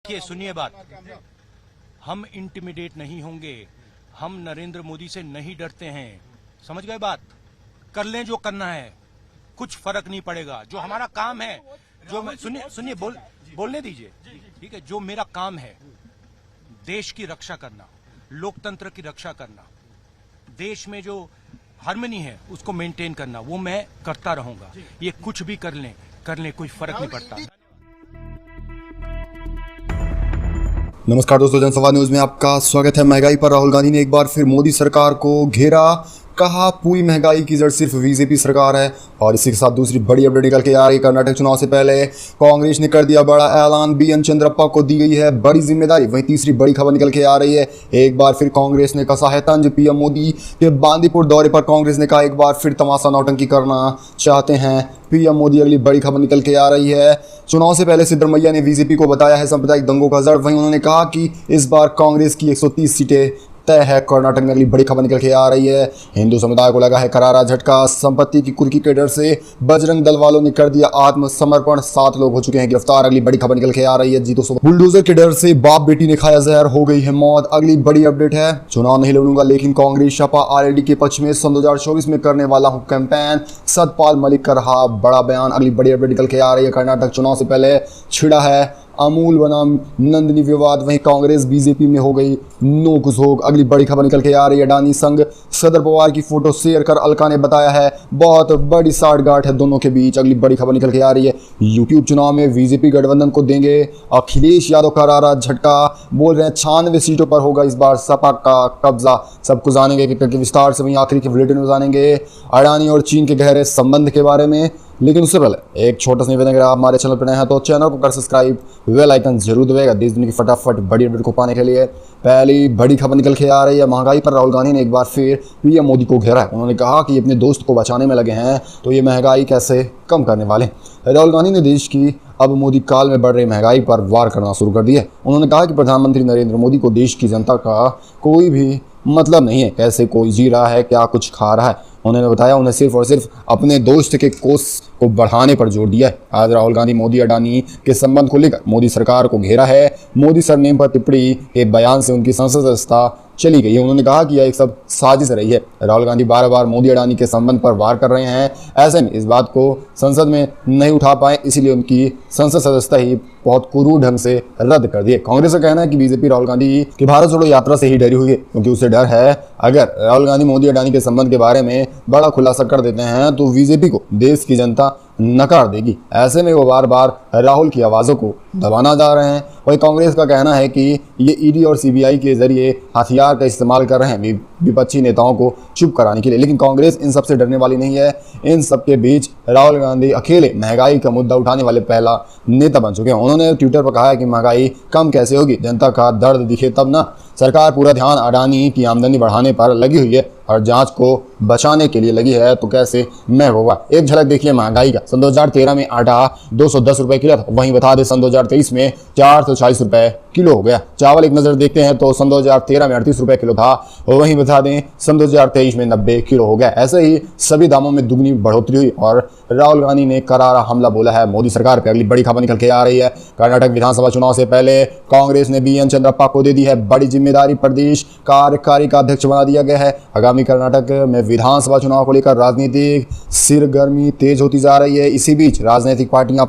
देखिए सुनिए बात, हम इंटिमिडेट नहीं होंगे, हम नरेंद्र मोदी से नहीं डरते हैं। समझ गए बात? कर लें जो करना है, कुछ फर्क नहीं पड़ेगा। जो हमारा काम है, जो मैं सुनिए बोलने दीजिए, ठीक है। जो मेरा काम है देश की रक्षा करना, लोकतंत्र की रक्षा करना, देश में जो हार्मनी है उसको मेंटेन करना, वो मैं करता रहूंगा। ये कुछ भी कर लें कोई फर्क नहीं पड़ता। नमस्कार दोस्तों, जनसंवाद न्यूज में आपका स्वागत है। महंगाई पर राहुल गांधी ने एक बार फिर मोदी सरकार को घेरा, कहा पूरी महंगाई की जड़ सिर्फ बीजेपी सरकार है। और इसी के साथ दूसरी बड़ी अपडेट निकल के आ रही है। कर्नाटक चुनाव से पहले कांग्रेस ने कर दिया बड़ा ऐलान, बीएन चंद्रप्पा को दी गई है बड़ी जिम्मेदारी। वहीं तीसरी बड़ी खबर निकल के आ रही है, एक बार फिर कांग्रेस ने कसा है तंज। पीएम मोदी के बांदीपुर दौरे पर कांग्रेस ने कहा एक बार फिर तमाशा नौटंकी करना चाहते हैं पीएम मोदी। अगली बड़ी खबर निकल के आ रही है, चुनाव से पहले सिद्धरमैया ने बीजेपी को बताया है सांप्रदायिक दंगों का जड़। वहीं उन्होंने कहा कि इस बार कांग्रेस की 130 सीटें तय है। कर्नाटक में अगली बड़ी खबर निकल के आ रही है, हिंदू समुदाय को लगा है करारा झटका। संपत्ति की कुर्की के डर से बजरंग दल वालों ने कर दिया आत्मसमर्पण, 7 लोग हो चुके हैं गिरफ्तार। अगली बड़ी खबर निकल के आ रही है, जी दोस्तों, बुलडोजर के डर से बाप बेटी ने खाया जहर, हो गई है मौत। अगली बड़ी अपडेट है, चुनाव नहीं लड़ूंगा लेकिन कांग्रेस सपा आरएलडी के पक्ष में सन 2024 में करने वाला हूं कैंपेन, सतपाल मलिक का रहा बड़ा बयान। अगली बड़ी अपडेट निकल के आ रही है, कर्नाटक चुनाव से पहले छिड़ा है अमूल बनाम नंदिनी विवाद। वहीं कांग्रेस बीजेपी में हो गई नोक-झोंक। अगली बड़ी खबर निकल के आ रही है, अडानी संग सदर पवार की फोटो शेयर कर अलका ने बताया है बहुत बड़ी साठगांठ है दोनों के बीच। अगली बड़ी खबर निकल के आ रही है, यूपी उपचुनाव में बीजेपी गठबंधन को देंगे अखिलेश यादव करारा झटका। बोल रहे हैं 96 सीटों पर होगा इस बार सपा का कब्जा। सब कुछ जानेंगे कि विस्तार से, वहीं आखिरी के बुलेटिन में जानेंगे अडानी और चीन के गहरे संबंध के बारे में। लेकिन उससे पहले एक छोटा सा निवेदन, अगर आप हमारे चैनल पर नए हैं तो चैनल को कर सब्सक्राइब, बेल आइकन जरूर दबाएगा देश दुनिया की फटाफट बड़ी अपडेट को पाने के लिए। पहली बड़ी खबर निकल के आ रही है, महंगाई पर राहुल गांधी ने एक बार फिर पीएम मोदी को घेरा है। उन्होंने कहा कि अपने दोस्त को बचाने में लगे हैं तो ये महंगाई कैसे कम करने वाले। राहुल गांधी ने देश की अब मोदी काल में बढ़ रही महंगाई पर वार करना शुरू कर दिया है। उन्होंने कहा कि प्रधानमंत्री नरेंद्र मोदी को देश की जनता का कोई भी मतलब नहीं है, कैसे कोई जी रहा है, क्या कुछ खा रहा है। उन्होंने बताया उन्हें सिर्फ और सिर्फ अपने दोस्त के कोष को बढ़ाने पर जोर दिया है। आज राहुल गांधी मोदी अडानी के संबंध को लेकर मोदी सरकार को घेरा है। मोदी सरनेम पर टिप्पणी के बयान से उनकी संसद सदस्यता चली गई है। उन्होंने कहा कि यह एक सब साजिश रही है। राहुल गांधी बार बार मोदी अडानी के संबंध पर वार कर रहे हैं, ऐसे में इस बात को संसद में नहीं उठा पाए, इसीलिए उनकी संसद सदस्यता ही बहुत क्रूर ढंग से रद्द कर दी। कांग्रेस का कहना है कि बीजेपी राहुल गांधी की भारत छोड़ो यात्रा से ही डरी हुई है, क्योंकि उसे डर है अगर राहुल गांधी मोदी अडानी के संबंध के बारे में बड़ा खुलासा कर देते हैं तो बीजेपी को देश की जनता नकार देगी। ऐसे में वो बार बार राहुल की आवाज़ों को दबाना जा रहे हैं। वहीं कांग्रेस का कहना है कि ये ईडी और सीबीआई के जरिए हथियार का इस्तेमाल कर रहे हैं विपक्षी नेताओं को चुप कराने के लिए। लेकिन कांग्रेस इन सब से डरने वाली नहीं है। इन सब के बीच राहुल गांधी अकेले महंगाई का मुद्दा उठाने वाले पहला नेता बन चुके हैं। उन्होंने ट्विटर पर कहा है कि महंगाई कम कैसे होगी, जनता का दर्द दिखे तब ना। सरकार पूरा ध्यान अडानी की आमदनी बढ़ाने पर लगी हुई है और जांच को बचाने के लिए लगी है, तो कैसे मैं होगा। एक झलक देखिए महंगाई का। सन 2013 में आटा 210 रुपए किलो था, वहीं बता दें सन 2023 में 440 रुपए किलो हो गया। चावल एक नज़र देखते हैं तो सन 2013 में 38 रुपए किलो था, वहीं बता दें सन 2023 में 90 किलो हो गया। ऐसे ही सभी दामों में दुगनी बढ़ोतरी हुई और राहुल गांधी ने करारा हमला बोला है मोदी सरकार पर। अगली बड़ी खबर निकल के आ रही है, कर्नाटक विधानसभा चुनाव से पहले कांग्रेस ने बीएन चंद्रप्पा को दे दी है बड़ी जिम्मेदारी, प्रदेश कार्यकारी का अध्यक्ष बना दिया गया है। आगामी कर्नाटक में विधानसभा चुनाव को लेकर राजनीतिक सिरगर्मी तेज होती जा रही है। इसी बीच राजनीतिक पार्टियां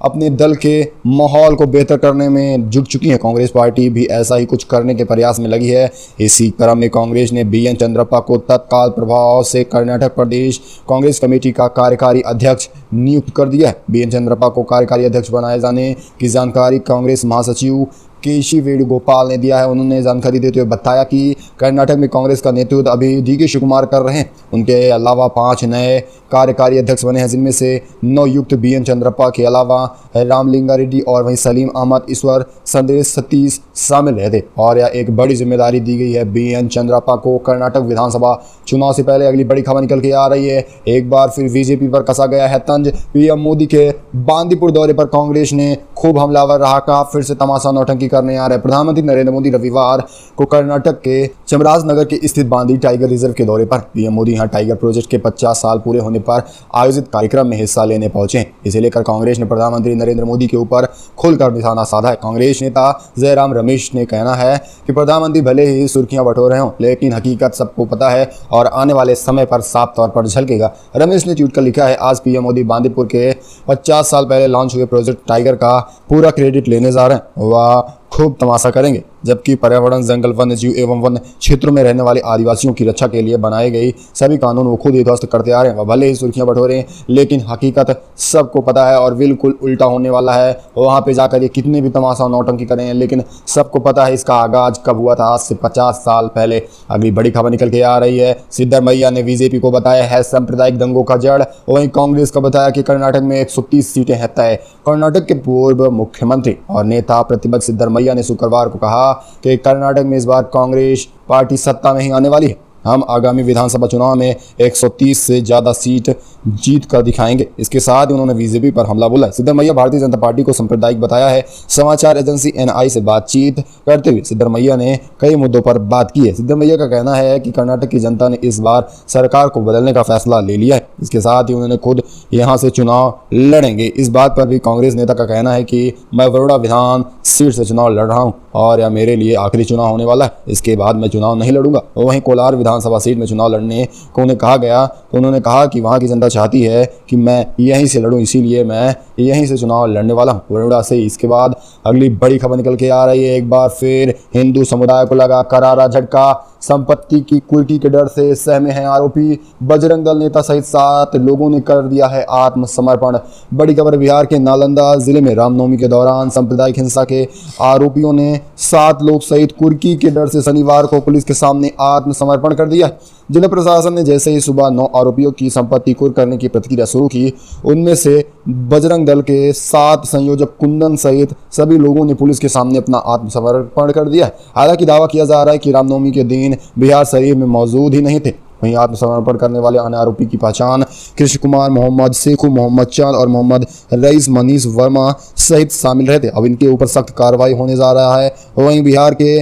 अपने दल के माहौल को बेहतर करने में जुट चुकी हैं। कांग्रेस पार्टी भी ऐसा ही कुछ करने के प्रयास में लगी है। इसी क्रम में कांग्रेस ने बीएन चंद्रप्पा को तत्काल प्रभाव से कर्नाटक प्रदेश कांग्रेस कमेटी का कार्यकारी अध्यक्ष नियुक्त कर दिया है। बीएन चंद्रप्पा को कार्यकारी अध्यक्ष बनाए जाने की जानकारी कांग्रेस महासचिव केशी वेणुगोपाल ने दिया है। उन्होंने जानकारी देते हुए बताया कि कर्नाटक में कांग्रेस का नेतृत्व अभी डीके शिवकुमार कर रहे हैं। उनके अलावा 5 नए कार्यकारी अध्यक्ष बने हैं, जिनमें से 9 युक्त बीएन चंद्रप्पा के अलावा रामलिंगा रेड्डी और वहीं सलीम अहमद, ईश्वर संदेश सतीश शामिल रहे थे। और यह एक बड़ी जिम्मेदारी दी गई है बीएन चंद्रप्पा को कर्नाटक विधानसभा चुनाव से पहले। अगली बड़ी खबर निकल के आ रही है, एक बार फिर बीजेपी पर कसा गया है तंज। पीएम मोदी के बांदीपुर दौरे पर कांग्रेस ने खूब हमलावर रहा, कहा फिर से तमाशा नौटंकी नौटंकी करने आ रहे प्रधानमंत्री नरेंद्र मोदी रविवार को कर्नाटक के चामराजनगर के स्थित बांदी टाइगर रिजर्व के दौरे पर पीएम मोदी यहां टाइगर प्रोजेक्ट के 50 साल पूरे होने पर आयोजित कार्यक्रम में हिस्सा लेने पहुंचे। इसे लेकर कांग्रेस ने प्रधानमंत्री नरेंद्र मोदी के ऊपर खुलकर निशाना साधा है। कांग्रेस नेता जयराम रमेश ने कहना है कि प्रधानमंत्री भले ही सुर्खियां बटोरे हों, लेकिन हकीकत सबको पता है और आने वाले समय पर साफ तौर पर झलकेगा। रमेश ने ट्वीट कर लिखा है, आज पीएम मोदी बांदीपुर के 50 साल पहले लॉन्च हुए प्रोजेक्ट टाइगर का पूरा क्रेडिट लेने जा रहे हैं। वह खूब तमाशा करेंगे, जबकि पर्यावरण, जंगल, वन्य जीव एवं वन्य क्षेत्रों में रहने वाले आदिवासियों की रक्षा के लिए बनाए गई सभी कानून वो खुद ही ध्वस्त करते आ रहे हैं। वह भले ही सुर्खियां बटोरे, लेकिन हकीकत सबको पता है और बिल्कुल उल्टा होने वाला है। वहां पे जाकर ये कितने भी तमाशा नौटंकी करें, लेकिन सबको पता है इसका आगाज कब हुआ था, आज से 50 साल पहले। अगली बड़ी खबर निकल के आ रही है, सिद्धरमैया ने बीजेपी को बताया है सांप्रदायिक दंगों का जड़। वहीं कांग्रेस का बताया कि कर्नाटक में 130 सीटें हैं तय। कर्नाटक के पूर्व मुख्यमंत्री और नेता प्रतिपक्ष सिद्धरमैया ने शुक्रवार को कहा कि कर्नाटक में इस बार कांग्रेस पार्टी सत्ता में ही आने वाली है। हम आगामी विधानसभा चुनाव में 130 से ज्यादा सीट जीत कर दिखाएंगे। इसके साथ ही उन्होंने बीजेपी पर हमला बोला। सिद्धरमैया भारतीय जनता पार्टी को सांप्रदायिक बताया है। समाचार एजेंसी एनआई से बातचीत करते हुए सिद्धरमैया ने कई मुद्दों पर बात की है। सिद्धरमैया का कहना है कि कर्नाटक की जनता ने इस बार सरकार को बदलने का फैसला ले लिया है। इसके साथ ही उन्होंने खुद यहां से चुनाव लड़ेंगे। इस बात पर भी कांग्रेस नेता का कहना है कि मैं बड़ौदा विधान सीट से चुनाव लड़ रहा हूं और यह मेरे लिए आखिरी चुनाव होने वाला है। इसके बाद मैं चुनाव नहीं लड़ूंगा। वहीं कोलार विधानसभा सीट में चुनाव लड़ने को उन्हें कहा गया तो उन्होंने कहा कि वहां की जनता चाहती है कि मैं यहीं से लड़ूं, इसीलिए मैं यहीं से चुनाव लड़ने वाला हूं, बड़ौदा से। इसके बाद अगली बड़ी खबर निकल के आ रही है, एक बार फिर हिंदू समुदाय को लगा करारा झटका। संपत्ति की कुर्की के डर से सहमे हैं आरोपी। बजरंग दल नेता सहित 7 लोगों ने कर दिया है आत्मसमर्पण। बड़ी खबर, बिहार के नालंदा जिले में रामनवमी के दौरान सांप्रदायिक हिंसा के आरोपियों ने 7 लोग सहित कुर्की के डर से शनिवार को पुलिस के सामने आत्मसमर्पण कर दिया। जिला प्रशासन ने जैसे ही सुबह 9 आरोपियों की संपत्ति कुर्क करने की प्रक्रिया शुरू की, उनमें से बजरंग दल के 7 संयोजक कुंदन सहित सभी लोगों ने पुलिस के सामने अपना आत्मसमर्पण कर दिया है। हालांकि दावा किया जा रहा है कि रामनवमी के दिन बिहार शरीफ में मौजूद ही नहीं थे। वहीं आत्मसमर्पण करने वाले अन्य आरोपी की पहचान कृष्ण कुमार, मोहम्मद शेखू, मोहम्मद चांद और मोहम्मद रईस मनीष वर्मा सहित शामिल रहते। अब इनके ऊपर सख्त कार्रवाई होने जा रहा है। वहीं बिहार के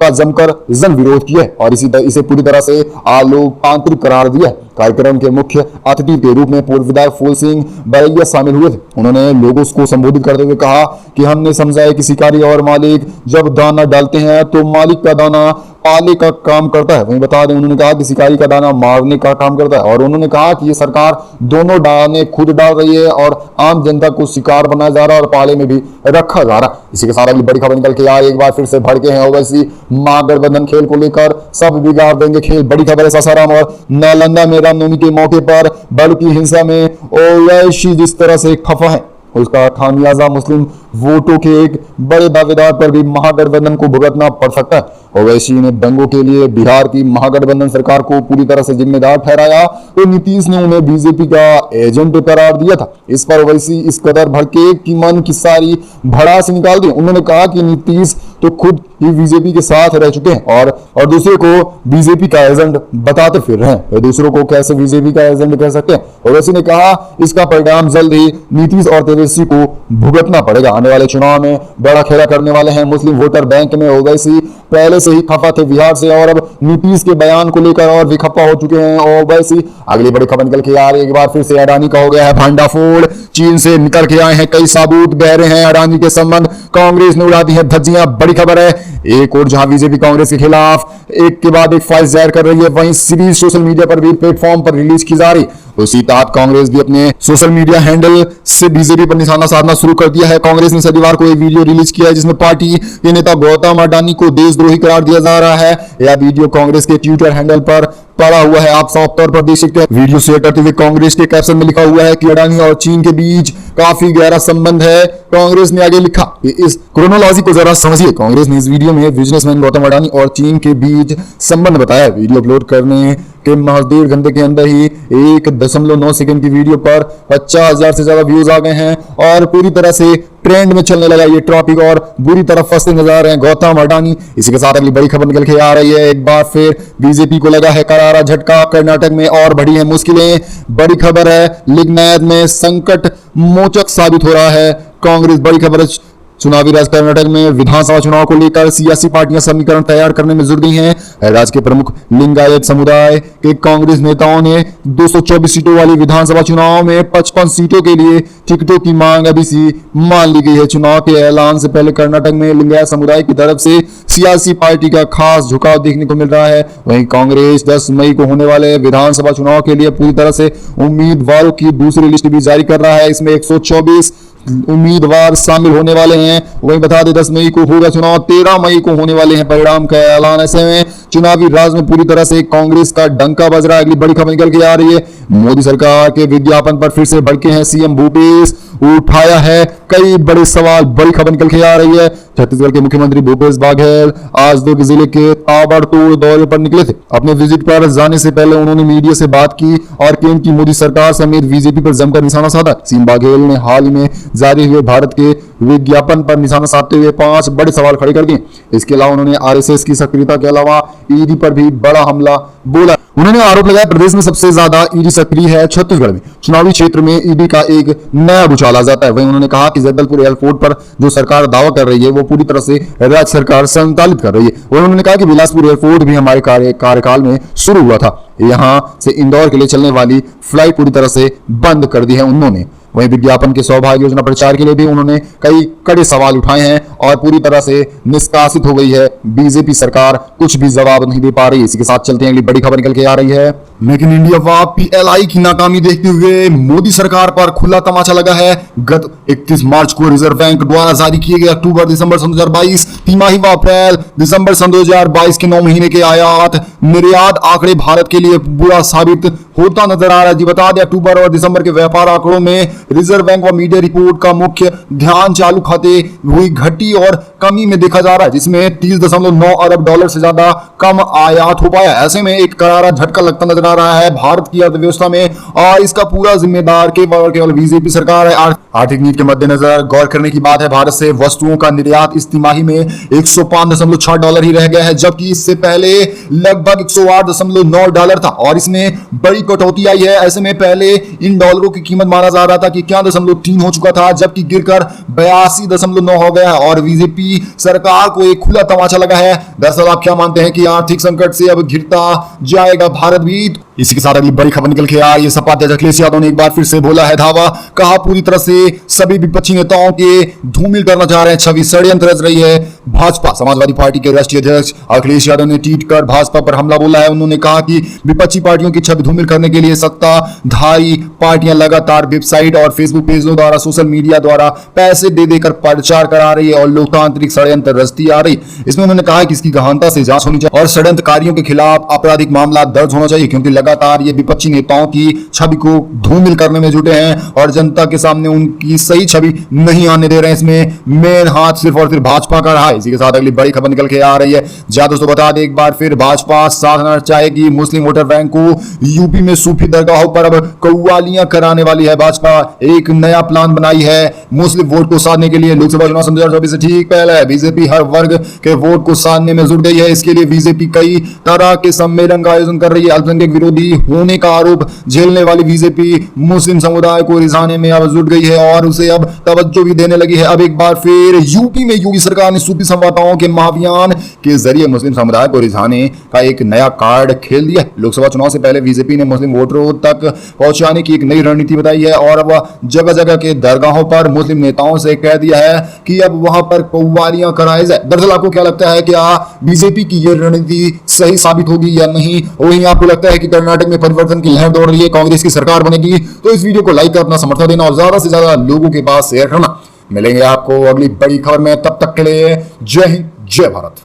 का जमकर जन विरोध किया और इसे पूरी तरह से लोकतांत्रिक करार दिया। कार्यक्रम के मुख्य अतिथि के रूप में पूर्व विधायक फूल सिंह बैरैया शामिल हुए थे। उन्होंने लोगों को संबोधित करते हुए कहा कि हमने समझा है कि शिकारी और मालिक जब दाना डालते हैं तो मालिक का दाना पाले का काम करता है। वहीं बता दें, उन्होंने कहा कि शिकारी का दाना मारने का काम करता है और उन्होंने कहा कि ये सरकार दोनों दाने खुद डाल रही है और आम जनता को शिकार बनाया जा रहा है और पाले में भी रखा जा रहा है। इसी के साथ अगली बड़ी खबर निकल के आए, एक बार फिर से भड़के हैं ओवैसी महागठबंधन खेल को लेकर सब बिगाड़ देंगे खेल। बड़ी खबर है, सासाराम और नालंदा में रामनवमी के मौके पर भड़की हिंसा में ओवैसी जिस तरह से खफा है, उसका खामियाजा मुस्लिम वोटों के एक बड़े दावेदार पर भी महागठबंधन को भुगतना पड़ सकता है। ओवैसी ने दंगों के लिए बिहार की महागठबंधन सरकार को पूरी तरह से जिम्मेदार ठहराया तो नीतीश ने उन्हें बीजेपी का एजेंट करार दिया था। इस पर ओवैसी इस कदर भड़के कि मन की सारी भड़ास निकाल दी। उन्होंने कहा कि नीतीश तो खुद ही बीजेपी के साथ रह चुके हैं और दूसरे को बीजेपी का एजेंट बताते फिर रहे हैं। दूसरों को कैसे बीजेपी का एजेंट कह सकते हैं। ओवैसी ने कहा इसका परिणाम जल्द ही नीतीश और तेजस्वी को भुगतना पड़ेगा। आने वाले चुनाव में बड़ा खेला करने वाले हैं मुस्लिम वोटर बैंक में। ओवैसी पहले से ही खफा थे बिहार से और अब नीतीश के बयान को लेकर और भी खफा हो चुके हैं ओवैसी। अगली बड़ी खबर निकल के आ रही है, एक बार फिर से अडानी का हो गया है भांडाफोड़। चीन से निकल के आए हैं कई सबूत, बहरे हैं अडानी के संबंध। कांग्रेस ने उड़ा दी है धज्जियां। बड़ी खबर है, एक और जहां बीजेपी कांग्रेस के खिलाफ एक के बाद एक फाइल्स जाहिर कर रही है, वहीं सीरीज सोशल मीडिया पर भी प्लेटफॉर्म पर रिलीज की जा रही। उसी तहत कांग्रेस भी अपने सोशल मीडिया हैंडल से बीजेपी पर निशाना साधना शुरू कर दिया है। कांग्रेस ने शनिवार को एक वीडियो रिलीज किया है जिसमें पार्टी के नेता गौतम अडानी को देशद्रोही करार दिया जा रहा है। यह वीडियो कांग्रेस के ट्विटर हैंडल पर पड़ा हुआ है, आप साफ तौर पर देख सकते हैं। वीडियो शेयर करते हुए कांग्रेस के कैप्शन में लिखा हुआ है कि अडानी और चीन के बीच काफी गहरा संबंध है। कांग्रेस ने आगे लिखा कि इस क्रोनोलॉजी को जरा समझिए। कांग्रेस ने इस वीडियो में बिजनेसमैन गौतम अडानी और चीन के बीच संबंध बताया। वीडियो अपलोड करने के महज 1.5 घंटे के अंदर ही 1.9 सेकंड की वीडियो पर 50,000 से ज्यादा व्यूज आ गए हैं और पूरी तरह से ट्रेंड में चलने लगा ये टॉपिक और बुरी तरह फंसते नजर आ रहे हैं गौतम अडानी। इसी के साथ अगली बड़ी खबर निकल के आ रही है, एक बार फिर बीजेपी को लगा है करारा झटका। कर्नाटक में और बढ़ी है मुश्किलें। बड़ी खबर है, लिग्नायत में संकट मोचक साबित हो रहा है कांग्रेस। बड़ी खबर चुनावी राज कर्नाटक में विधानसभा चुनाव को लेकर सियासी पार्टियां समीकरण तैयार करने में जुट गई हैं। राज्य के प्रमुख लिंगायत समुदाय के कांग्रेस नेताओं ने 224 सीटों वाली विधानसभा चुनाव में 55 सीटों के लिए टिकटों की मांग अभी सी मान ली गई है। चुनाव के ऐलान से पहले कर्नाटक में लिंगायत समुदाय की तरफ से सियासी पार्टी का खास झुकाव देखने को मिल रहा है। वहीं कांग्रेस 10 मई को होने वाले विधानसभा चुनाव के लिए पूरी तरह से उम्मीदवारों की दूसरी लिस्ट भी जारी कर रहा है। इसमें 124 उम्मीदवार शामिल होने वाले हैं। वहीं बता दें 10 मई को होगा चुनाव, 13 मई को होने वाले हैं परिणाम का ऐलान। ऐसे में चुनावी राज में पूरी तरह से कांग्रेस का डंका बज रहा है। अगली बड़ी खबर निकल के आ रही है, मोदी सरकार के विज्ञापन पर फिर से भड़के हैं सीएम भूपेश। उठाया है कई बड़े सवाल, बड़ी खबर निकल के आ रही है। छत्तीसगढ़ के मुख्यमंत्री भूपेश बघेल आज दुर्ग जिले के ताबड़तोड़ दौरे पर निकले थे। अपने विजिट पर जाने से पहले उन्होंने मीडिया से बात की और केंद्र की मोदी सरकार समेत बीजेपी पर जमकर निशाना साधा। सीएम बघेल ने हाल ही में जारी हुए भारत के विज्ञापन पर निशाना साधते हुए 5 बड़े सवाल खड़े कर दिए। इसके अलावा उन्होंने आरएसएस की सक्रियता के अलावा ईडी पर भी बड़ा हमला बोला। उन्होंने आरोप लगाया प्रदेश में सबसे ज्यादा ईडी सक्रिय है छत्तीसगढ़ में। चुनावी क्षेत्र में ईडी का एक नया भूचाल आ जाता है। वहीं उन्होंने कहा कि जगदलपुर एयरपोर्ट पर जो सरकार दावा कर रही है वो पूरी तरह से राज्य सरकार संचालित कर रही है। और उन्होंने कहा कि बिलासपुर एयरपोर्ट भी हमारे कार्यकाल में शुरू हुआ था। यहां से इंदौर के लिए चलने वाली फ्लाइट पूरी तरह से बंद कर दी है उन्होंने। वहीं विज्ञापन के सौभाग्य योजना प्रचार के लिए भी उन्होंने कई कड़े सवाल उठाए हैं और पूरी तरह से निष्कासित हो गई है बीजेपी सरकार, कुछ भी जवाब नहीं दे पा रही। इसी के साथ चलते हैं, अगली बड़ी खबर निकल के आ रही है। मेक इन इंडिया व पीएलआई की नाकामी देखते हुए मोदी सरकार पर खुला तमाचा लगा है। गत 31 मार्च को रिजर्व बैंक द्वारा जारी किए गए अक्टूबर-दिसंबर 2022 तिमाही व अप्रैल-दिसंबर 2022 के 9 महीने के आयात निर्यात आंकड़े भारत के लिए बुरा साबित होता नजर आ रहा है। जी बता दें, अक्टूबर और दिसंबर के व्यापार आंकड़ों में रिजर्व बैंक व मीडिया रिपोर्ट का मुख्य ध्यान चालू खाते हुई घटी और कमी में देखा जा रहा है, जिसमें 30.9 अरब डॉलर से ज्यादा कम आयात हो पाया। ऐसे में एक करारा झटका लगता नजर आ रहा है भारत की अर्थव्यवस्था में और इसका पूरा जिम्मेदार केवल बीजेपी सरकार है। आर्थिक नीति के मद्देनजर गौर करने की बात है, भारत से वस्तुओं का निर्यात इस तिमाही में 105.6 डॉलर ही रह गया है, जबकि इससे पहले लगभग 108.9 डॉलर था और इसमें बड़ी कटौती आई है। ऐसे में पहले इन डॉलरों की कीमत माना जा रहा था कि 51.3 हो चुका था, जबकि गिरकर 82.9 हो गया है और बीजेपी सरकार को एक खुला तमाचा लगा है। दरअसल आप क्या मानते हैं कि आर्थिक संकट से अब घिरता जाएगा भारत भी? इसी के साथ अगली बड़ी खबर निकल के आ रही है। सपा अध्यक्ष अखिलेश यादव ने एक बार फिर से बोला है धावा, कहा पूरी तरह से सभी विपक्षी नेताओं के धूमिल करना चाह रहे हैं, छवि षड्यंत्र रच रही है भाजपा। समाजवादी पार्टी के राष्ट्रीय अध्यक्ष अखिलेश यादव ने ट्वीट कर भाजपा पर हमला बोला है। उन्होंने कहा कि विपक्षी पार्टियों की छवि धूमिल करने के लिए सत्ताधारी पार्टियां लगातार वेबसाइट और फेसबुक पेजों द्वारा, सोशल मीडिया द्वारा पैसे दे देकर प्रचार करा रही है और लोकतांत्रिक षड्यंत्र रचती आ रही। इसमें उन्होंने कहा कि इसकी गहनता से जांच होनी चाहिए और षड्यंत्रकारियों के खिलाफ आपराधिक मामला दर्ज होना चाहिए, क्योंकि लगातार ये विपक्षी नेताओं की छवि को धूमिल करने में जुटे हैं और जनता के सामने उनकी सही छवि नहीं आने दे रहे हैं। इसमें मेन हाथ सिर्फ और सिर्फ भाजपा का रहा है। इसी के साथ अगली बड़ी खबर निकल के आ रही है। दोस्तों बता दें एक बार फिर, भाजपा साधना चाहेगी मुस्लिम वोटर बैंक को। यूपी में सूफी दरगाहों पर अब कव्वालियां कराने वाली है भाजपा। एक नया प्लान बनाई है मुस्लिम वोट को साधने के लिए। लोकसभा चुनाव 2024 से ठीक पहले बीजेपी हर वर्ग के वोट को साधने में जुट गई है। इसके लिए बीजेपी कई तरह के सम्मेलन का आयोजन कर रही है। अल्पसंख्यक विरोधी होने का आरोप झेलने वाली बीजेपी मुस्लिम समुदाय को रिझाने में अब जुट गई है और उसे अब तवज्जो भी देने लगी है। अब एक बार फिर यूपी में योगी सरकार ने सूफी संवाददाताओं के महाअभियान के जरिए मुस्लिम समुदाय को रिझाने का एक नया कार्ड खेल दिया है। लोकसभा चुनाव से पहले बीजेपी ने मुस्लिम वोटरों तक पहुंचाने की एक नई रणनीति बताई है और वह जगह जगह के दरगाहों पर मुस्लिम नेताओं से कह दिया है कि अब वहां पर कव्वालियां कराई जाए। दरअसल आपको क्या लगता है, क्या बीजेपी की यह रणनीति सही साबित होगी या नहीं? वहीं आपको लगता है कि कर्नाटक में परिवर्तन की लहर दौड़ रही है, कांग्रेस की सरकार बनेगी? तो इस वीडियो को लाइक कर अपना समर्थन देना और ज्यादा से ज्यादा लोगों के पास शेयर करना। मिलेंगे आपको अगली बड़ी खबर में, तब तक के लिए जय हिंद, जय भारत।